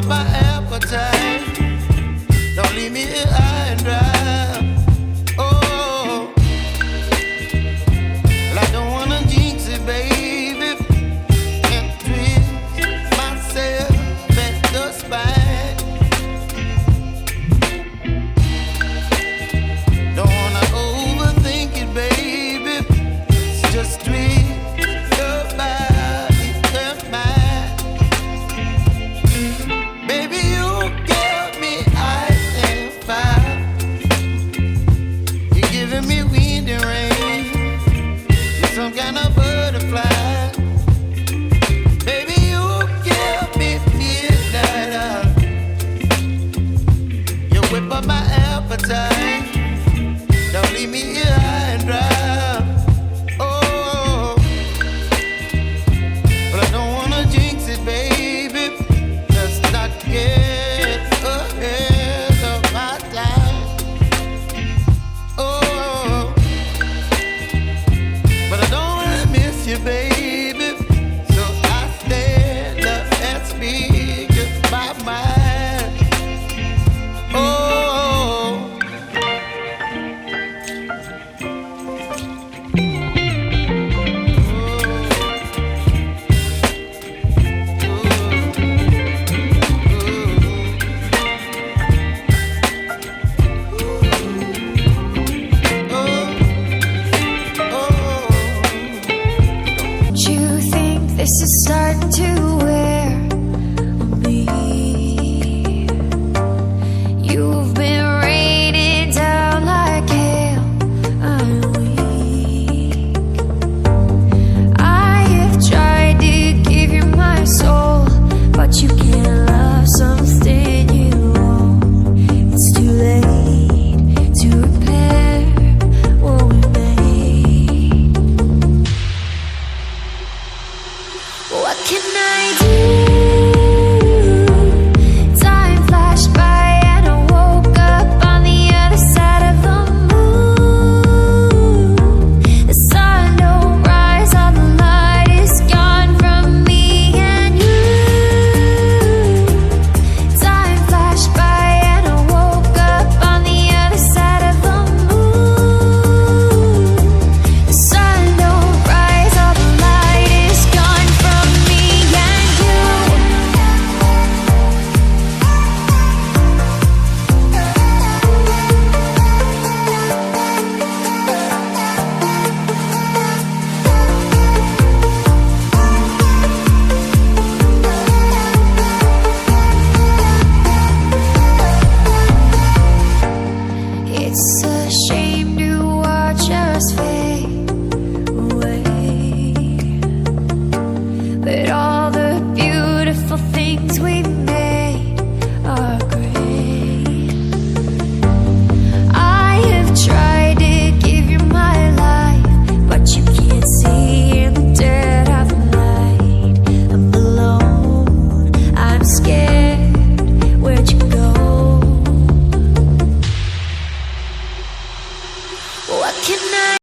up my appetite. Don't leave me here high and dry. Oh, well, I don't wanna jinx it, baby, and twist myself at the spine. Don't wanna overthink it, baby. It's just twist your body and mine. Baby, you give me ice and fire. You're giving me wind and rain. You're some kind of butterfly. Baby, you give me midnight. You whip up my appetite. Don't leave me here high and dry. Oh, but I don't wanna jinx it, baby. Let's not get ahead of my time. Oh, but I don't wanna miss you, baby. So I stand up and speak my mind. Oh. Do you think this is starting to wear on me? You've been raining down like hail. I'm weak. I have tried to give you my soul, but you can't love something you own. It's too late to repair what we made. What can I do?